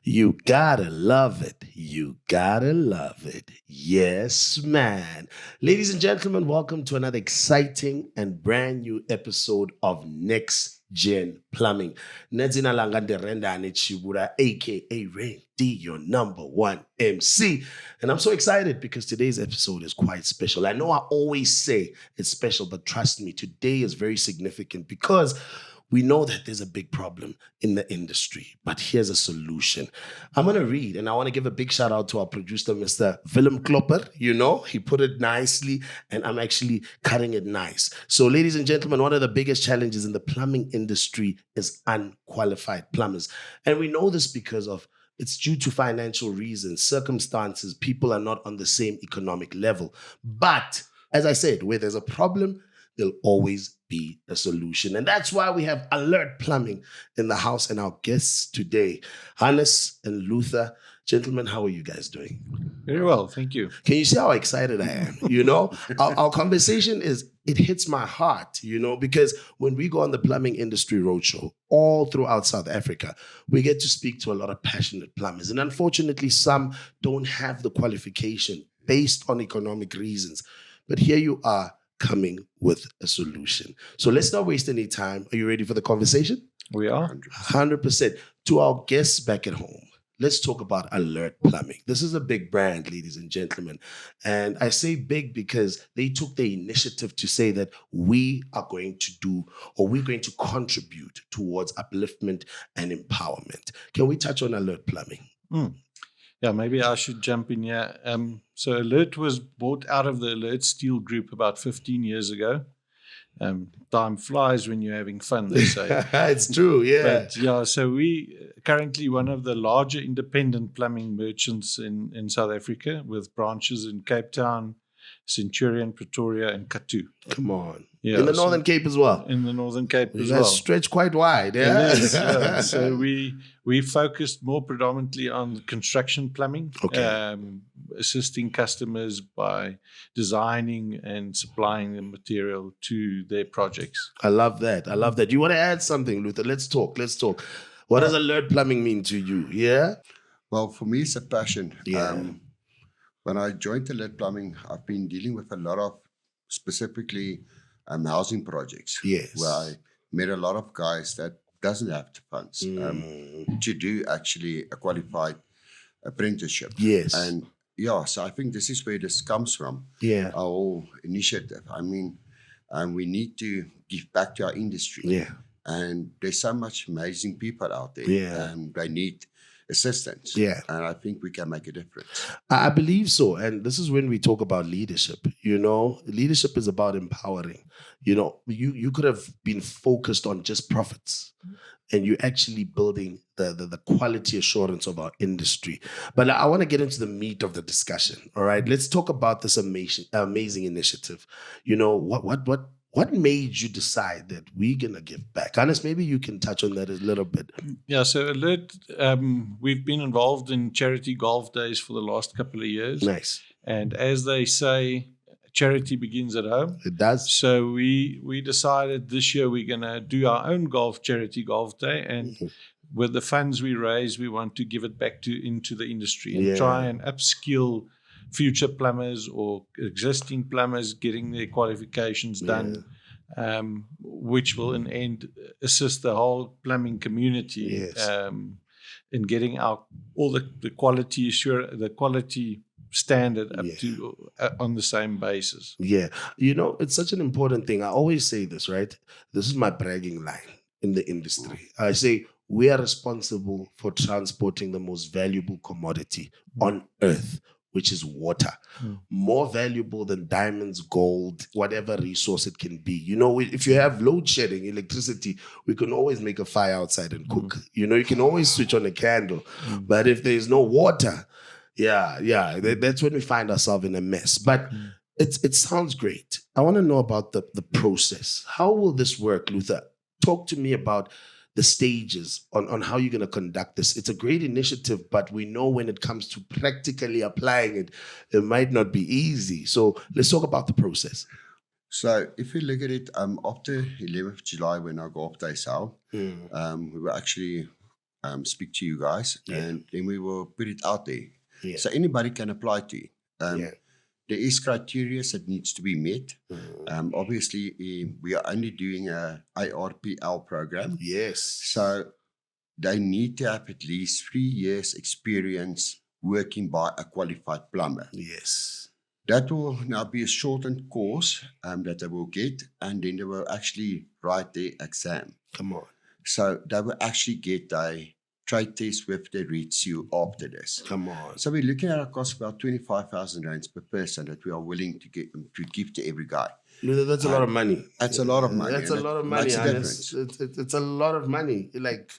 You gotta love it. You gotta love it. Yes, man. Ladies and gentlemen, welcome to another exciting and brand new episode of Next Gen Plumbing. Nedzina Langande Renda Chibura, aka Rain D, your number one MC. And I'm so excited because today's episode is quite special. I know I always say it's special, but trust me, today is very significant because we know that there's a big problem in the industry, but here's a solution. I'm going to read, and I want to give a big shout out to our producer, Mr. Willem Klopper. You know, he put it nicely, and I'm actually cutting it nice. So, ladies and gentlemen, one of the biggest challenges in the plumbing industry is unqualified plumbers. And we know this because of it's due to financial reasons, circumstances, people are not on the same economic level. But as I said, where there's a problem, there'll always be a solution. And that's why we have Alert Plumbing in the house and our guests today, Hannes and Luther. Gentlemen, how are you guys doing? Very well, thank you. Can you see how excited I am? You know, our conversation it hits my heart, you know, because when we go on the plumbing industry roadshow all throughout South Africa, we get to speak to a lot of passionate plumbers. And unfortunately, some don't have the qualification based on economic reasons. But here you are, coming with a solution. So let's not waste any time. Are you ready for the conversation? We are. 100%. To our guests back at home, let's talk about Alert Plumbing. This is a big brand, ladies and gentlemen. And I say big because they took the initiative to say that we are going to do, or we're going to contribute towards upliftment and empowerment. Can we touch on Alert Plumbing? Yeah, maybe I should jump in here. So Alert was bought out of the Alert Steel Group about 15 years ago. Time flies when you're having fun, they say. It's true, yeah. But yeah, so we currently one of the larger independent plumbing merchants in South Africa, with branches in Cape Town, Centurion, Pretoria, and Kathu. Come on. Yeah, in the Northern Cape as well. In the Northern Cape as well. Stretch quite wide, yeah. It is, yeah. So we focused more predominantly on construction plumbing, okay. Assisting customers by designing and supplying the material to their projects. I love that. I love that. You want to add something, Luther? Let's talk. What does Alert Plumbing mean to you? Yeah? Well, for me, it's a passion. Yeah. When I joined Alert Plumbing, I've been dealing with a lot of specifically housing projects. Yes. Where I met a lot of guys that doesn't have the funds to do actually a qualified apprenticeship. Yes. And yeah, so I think this is where this comes from. Yeah. Our whole initiative. I mean, we need to give back to our industry. Yeah. And there's so much amazing people out there. Yeah. And they need assistance. Yeah. And I think we can make a difference. I believe so. And this is when we talk about leadership. You know, leadership is about empowering. You know, you could have been focused on just profits, and you're actually building the quality assurance of our industry. But I want to get into the meat of the discussion. All right. Let's talk about this amazing initiative. You know, what made you decide that we're going to give back? Hannes, maybe you can touch on that a little bit. Yeah, so Alert, we've been involved in charity golf days for the last couple of years. Nice. And as they say, charity begins at home. It does. So we decided this year we're going to do our own charity golf day. And with the funds we raise, we want to give it back into the industry and try and upskill future plumbers or existing plumbers getting their qualifications done, which will in end assist the whole plumbing community in getting all the quality standard up to on the same basis. Yeah, you know, it's such an important thing. I always say this, right? This is my bragging line in the industry. I say we are responsible for transporting the most valuable commodity on earth, which is water. More valuable than diamonds, gold, whatever resource it can be. You know, if you have load shedding, electricity, we can always make a fire outside and cook. You know, you can always switch on a candle. But if there's no water, that's when we find ourselves in a mess. But it sounds great. I want to know about the process. How will this work, Luther? Talk to me about the stages on how you're going to conduct this. It's a great initiative, but we know when it comes to practically applying it, it might not be easy. So let's talk about the process. So if you look at it, after 11th July when our golf days out, we were actually speak to you guys, and then we will put it out there. Yeah. So anybody can apply to it. Yeah. There is criteria that needs to be met. Obviously, we are only doing a ARPL program. Yes. So they need to have at least 3 years experience working by a qualified plumber. Yes. That will now be a shortened course that they will get, and then they will actually write their exam. Come on. So they will actually get a trade test with the REITSU after this. Come on. So we're looking at a cost of about 25,000 rands per person that we are willing to give to every guy. That's a lot of money. That's a lot of money. That's a lot of money. Makes a And difference. it's a lot of money. Like,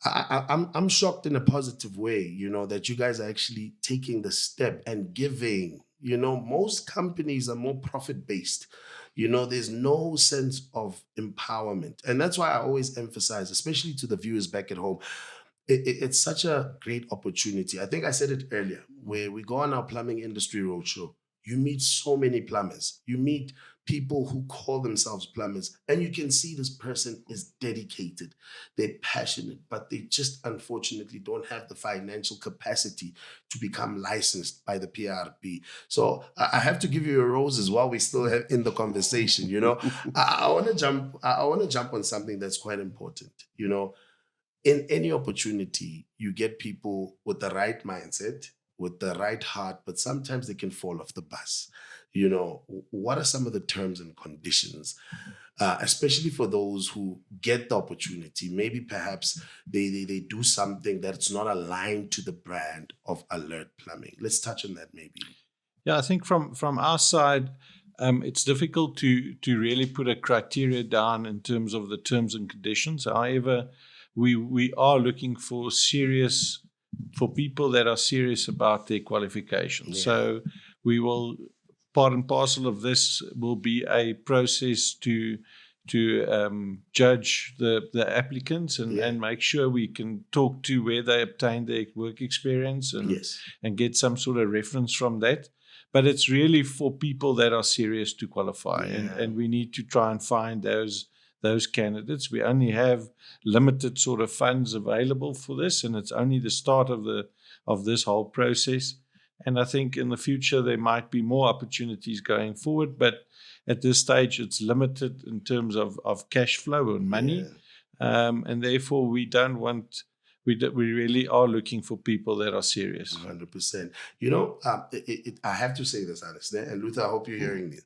I'm shocked in a positive way, that you guys are actually taking the step and giving. Most companies are more profit-based. There's no sense of empowerment. And that's why I always emphasize, especially to the viewers back at home, it's such a great opportunity. I think I said it earlier, where we go on our plumbing industry roadshow, you meet so many plumbers. You meet people who call themselves plumbers, and you can see this person is dedicated. They're passionate, but they just unfortunately don't have the financial capacity to become licensed by the PRP. So I have to give you your roses while we still have in the conversation. I want to jump. I want to jump on something that's quite important. In any opportunity, you get people with the right mindset, with the right heart, but sometimes they can fall off the bus. What are some of the terms and conditions, especially for those who get the opportunity? Maybe perhaps they do something that's not aligned to the brand of Alert Plumbing. Let's touch on that maybe. Yeah, I think from our side, it's difficult to really put a criteria down in terms of the terms and conditions. However, we are looking for people that are serious about their qualifications. Yeah. So we will, part and parcel of this will be a process to judge the applicants and make sure we can talk to where they obtained their work experience and get some sort of reference from that. But it's really for people that are serious to qualify, and we need to try and find those candidates. We only have limited sort of funds available for this, and it's only the start of this whole process. And I think in the future there might be more opportunities going forward, but at this stage it's limited in terms of cash flow and money, and therefore we don't want. We really are looking for people that are serious. 100%. I have to say this honestly, and Luther, I hope you're hearing this.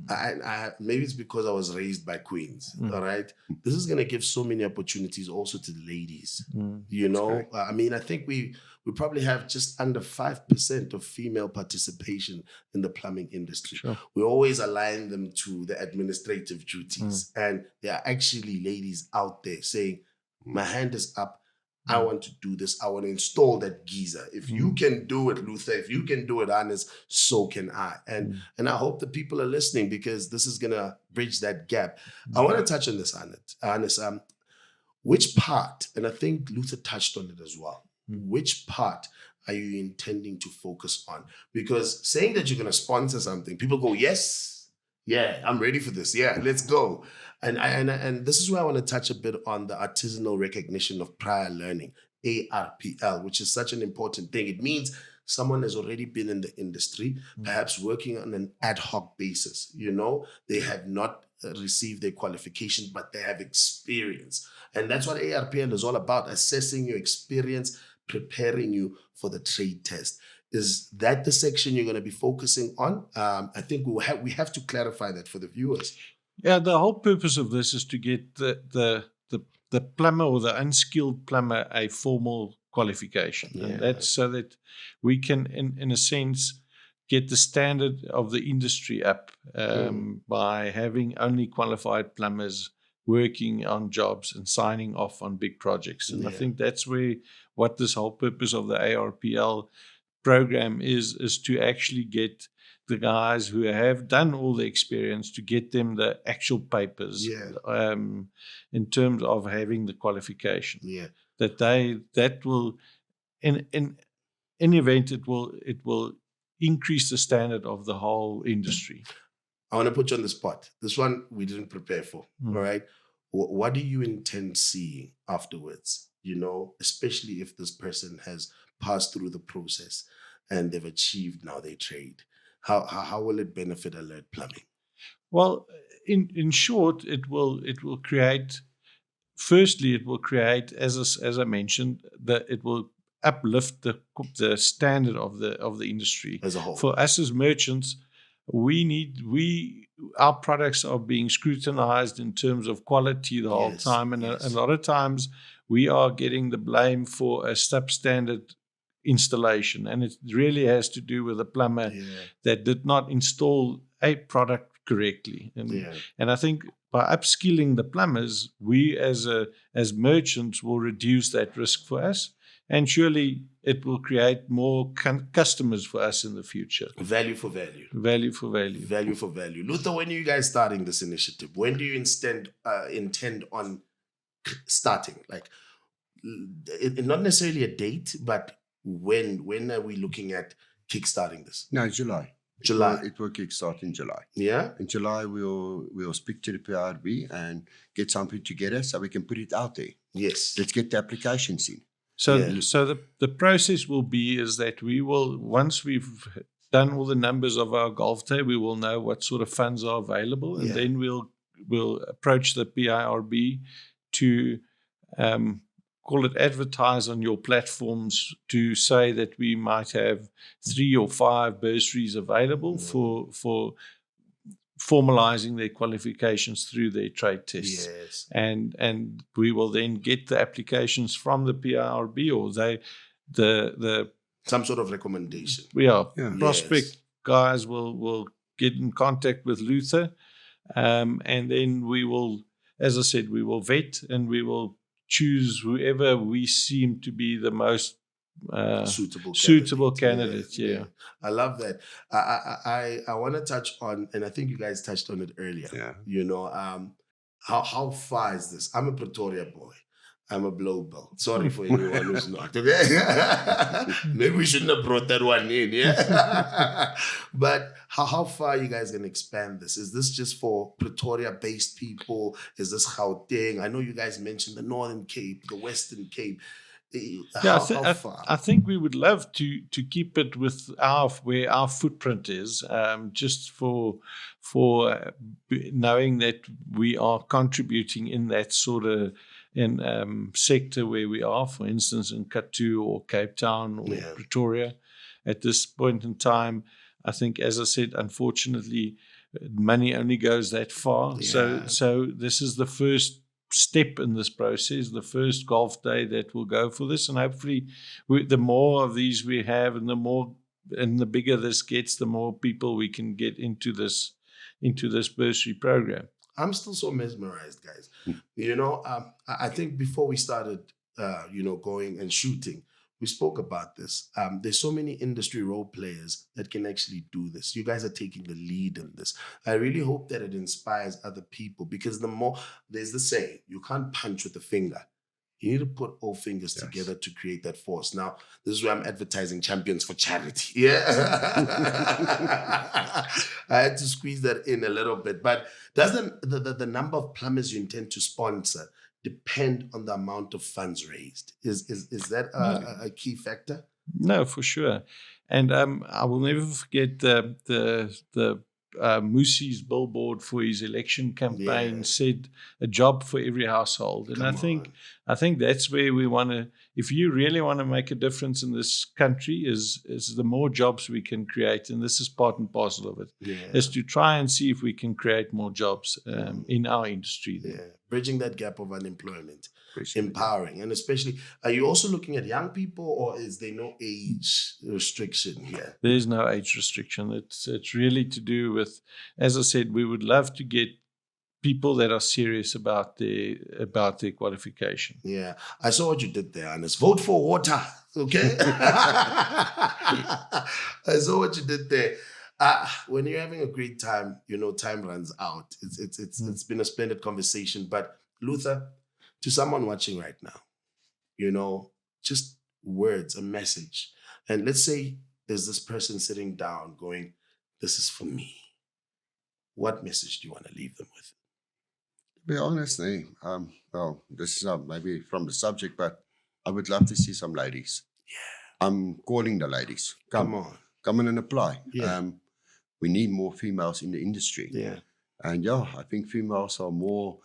I maybe it's because I was raised by queens. All right, this is gonna give so many opportunities also to the ladies. I think we probably have just under 5% of female participation in the plumbing industry. Sure. We always align them to the administrative duties, and there are actually ladies out there saying, "My hand is up. I want to do this. I want to install that geyser. If you can do it, Luther, if you can do it, Hannes, so can I." And I hope the people are listening, because this is going to bridge that gap. I want to touch on this, Hannes. Which part, and I think Luther touched on it as well, which part are you intending to focus on? Because saying that you're going to sponsor something, people go, yes, yeah, I'm ready for this. Yeah, let's go. And this is where I want to touch a bit on the artisanal recognition of prior learning, ARPL, which is such an important thing. It means someone has already been in the industry, perhaps working on an ad hoc basis. They have not received their qualification, but they have experience. And that's what ARPL is all about, assessing your experience, preparing you for the trade test. Is that the section you're going to be focusing on? I think we have to clarify that for the viewers. Yeah, the whole purpose of this is to get the plumber or the unskilled plumber a formal qualification. Yeah. And that's so that we can, in a sense, get the standard of the industry up by having only qualified plumbers working on jobs and signing off on big projects. And I think that's what this whole purpose of the ARPL program is to actually get the guys who have done all the experience, to get them the actual papers in terms of having the qualification. Yeah. That will, in any event, it will increase the standard of the whole industry. I want to put you on the spot. This one we didn't prepare for. All right. What do you intend seeing afterwards? especially if this person has passed through the process and they've achieved now their trade? How will it benefit Alert Plumbing? Well, in short, it will create. Firstly, it will create, as I mentioned, that it will uplift the standard of the industry As a whole. for us as merchants. Our products are being scrutinized in terms of quality the whole Yes, time, and yes. a lot of times we are getting the blame for a substandard installation, and it really has to do with a plumber that did not install a product correctly. And I think by upskilling the plumbers, we as merchants will reduce that risk for us, and surely it will create more customers for us in the future. Value for value. Value for value. Value for value. Luther, when are you guys starting this initiative? When do you intend on starting? Like, not necessarily a date, but when are we looking at kickstarting this? No, July. July. It will kickstart in July. Yeah. In July, we'll speak to the PRB and get something together so we can put it out there. Yes. Let's get the applications in. So the process will be is that we will, once we've done all the numbers of our golf day, we will know what sort of funds are available, and then we'll approach the PIRB to call it advertise on your platforms to say that we might have 3 or 5 bursaries available for formalizing their qualifications through their trade tests. Yes. And we will then get the applications from the PIRB, or the some sort of recommendation. Prospect guys will get in contact with Luther, and then we will, as I said, we will vet and we will choose whoever we seem to be the most suitable candidate. Yeah. I love that. I want to touch on, and I think you guys touched on it earlier. Yeah. How far is this? I'm a Pretoria boy. I'm a blow belt. Sorry for anyone who's not. Okay? Maybe we shouldn't have brought that one in. Yeah. But how far are you guys going to expand this? Is this just for Pretoria-based people? Is this Gauteng? I know you guys mentioned the Northern Cape, the Western Cape. How far? I think we would love to keep it with where our footprint is, just for knowing that we are contributing in that sort of sector where we are, for instance, in Kathu or Cape Town or Pretoria. At this point in time, I think, as I said, unfortunately, money only goes that far. Yeah. So this is the first step in this process, the first golf day that will go for this, and hopefully the more of these we have, and the bigger this gets, the more people we can get into this bursary program. I'm still so mesmerized, guys. I think before we started going and shooting, we spoke about this. There's so many industry role players that can actually do this. You guys are taking the lead in this. I really hope that it inspires other people, because there's the saying, you can't punch with a finger. You need to put all fingers together to create that force. Now, this is where I'm advertising Champions for Charity. Yeah. I had to squeeze that in a little bit. But doesn't the number of plumbers you intend to sponsor depend on the amount of funds raised? Is that a key factor? No, for sure. And I will never forget the Musi's billboard for his election campaign said a job for every household. And I think that's where we want to, if you really want to make a difference in this country, is the more jobs we can create, and this is part and parcel of it, is to try and see if we can create more jobs in our industry. Bridging that gap of unemployment, empowering. And especially, are you also looking at young people, or is there no age restriction here? There's no age restriction. It's really to do with, as I said, we would love to get people that are serious about their qualification. Yeah. I saw what you did there, Hannes. Vote for water. Okay. I saw what you did there. When you're having a great time, time runs out. It's been a splendid conversation. But Luther, to someone watching right now, just words, a message. And let's say there's this person sitting down going, this is for me. What message do you want to leave them with? To be honest, well, this is not maybe from the subject, but I would love to see some ladies. I'm calling the ladies. Come on. Come in and apply. Yeah. We need more females in the industry. Yeah. And I think females are more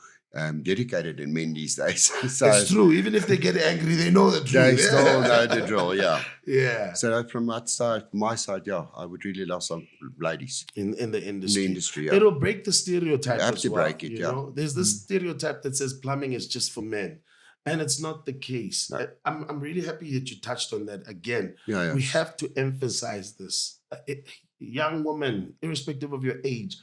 dedicated than men these days. So It's true. Even if they get angry, they know the truth. they still know the drill, Yeah. So from my side, I would really love some ladies In the in industry. the industry. It'll break the stereotype. You have as to well, break it, you yeah. know? There's this stereotype that says plumbing is just for men. And it's not the case. No. I'm really happy that you touched on that again. Yeah. We have to emphasize this. Young woman, irrespective of your age,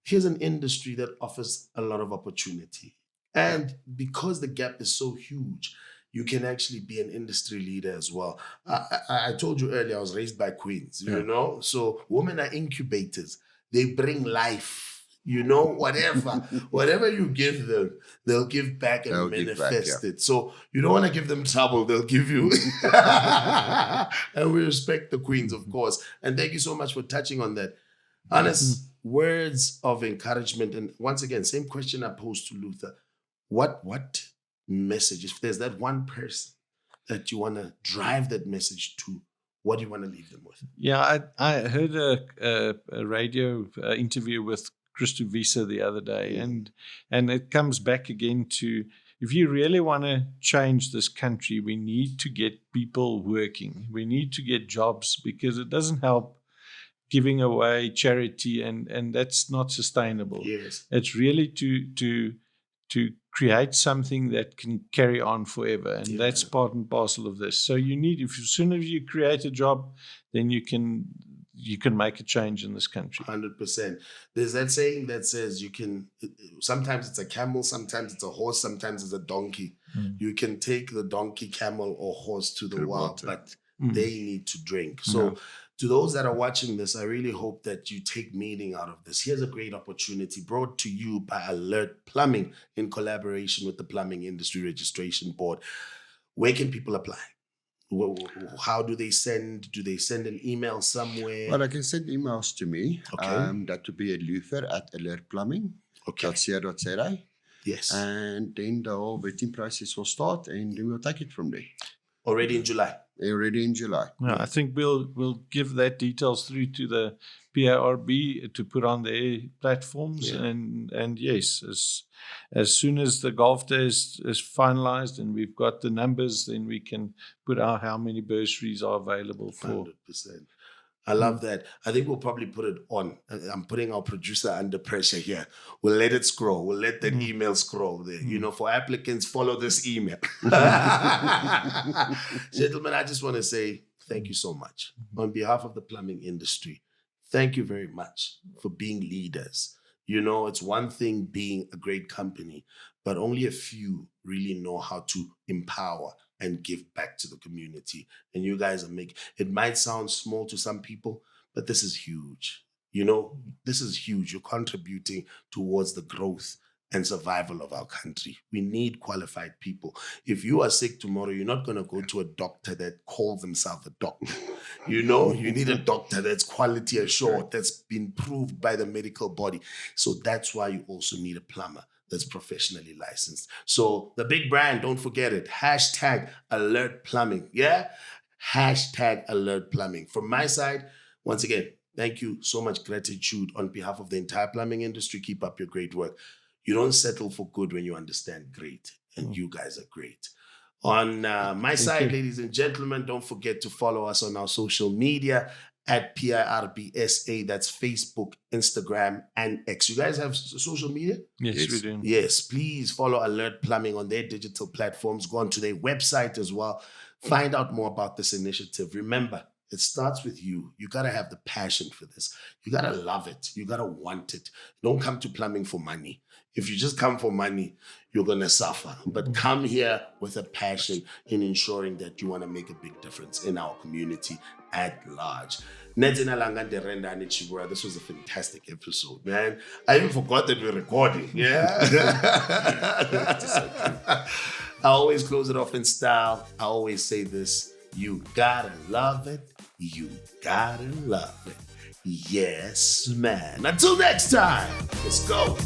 here's an industry that offers a lot of opportunity. And because the gap is so huge, you can actually be an industry leader as well. I told you earlier, I was raised by queens, you know? So women are incubators. They bring life. You know, whatever you give them, they'll give back and manifest it. So you don't want to give them trouble, they'll give you. And we respect the queens, of course. And thank you so much for touching on that. Honest words of encouragement. And once again, same question I posed to Luther. What message, if there's that one person that you want to drive that message to, what do you want to leave them with? Yeah, I heard a radio interview with Visser the other day, and it comes back again to, if you really want to change this country, we need to get people working. We need to get jobs, because it doesn't help giving away charity, and that's not sustainable. Yes. It's really to create something that can carry on forever, and that's part and parcel of this. So you need, as soon as you create a job, then you can make a change in this country. 100%. There's that saying that says sometimes it's a camel, sometimes it's a horse, sometimes it's a donkey. You can take the donkey, camel, or horse to the well, but they need to drink. So to those that are watching this, I really hope that you take meaning out of this. Here's a great opportunity brought to you by Alert Plumbing in collaboration with the Plumbing Industry Registration Board. Where can people apply? How do they send? Do they send an email somewhere? Well, I can send emails to me. Okay. That would be at luther@alertplumbing.co.za. Yes. And then the whole vetting process will start, and then we'll take it from there. Already in July. Already in July. Yeah, I think we'll give that details through to the PARB to put on their platforms, and yes, as soon as the golf day is finalized and we've got the numbers, then we can put out how many bursaries are available for. 100%. I love that. I think we'll probably put it on. I'm putting our producer under pressure here. We'll let it scroll. We'll let that email scroll there. You know, for applicants, follow this email. Gentlemen, I just want to say thank you so much. On behalf of the plumbing industry, thank you very much for being leaders. You know, it's one thing being a great company, but only a few really know how to empower and give back to the community. And you guys are it might sound small to some people, but this is huge. You know, this is huge. You're contributing towards the growth and survival of our country. We need qualified people. If you are sick tomorrow, you're not going to go to a doctor that calls himself a doctor. You know, you need a doctor that's quality assured, that's been proved by the medical body. So that's why you also need a plumber that's professionally licensed. So the big brand, don't forget it. #Alert Plumbing. Yeah? #Alert Plumbing. From my side, once again, thank you so much. Gratitude on behalf of the entire plumbing industry. Keep up your great work. You don't settle for good when you understand great. And you guys are great. On my side, ladies and gentlemen, don't forget to follow us on our social media at PIRBSA. That's Facebook, Instagram, and X. You guys have social media? Yes, we do. Yes, please follow Alert Plumbing on their digital platforms. Go onto their website as well. Find out more about this initiative. Remember, it starts with you. You got to have the passion for this. You got to love it. You got to want it. Don't come to plumbing for money. If you just come for money, you're going to suffer. But come here with a passion in ensuring that you want to make a big difference in our community at large. This was a fantastic episode, man. I even forgot that we're recording. Yeah. I always close it off in style. I always say this. You gotta love it. You gotta love it. Yes, man. Until next time, let's go.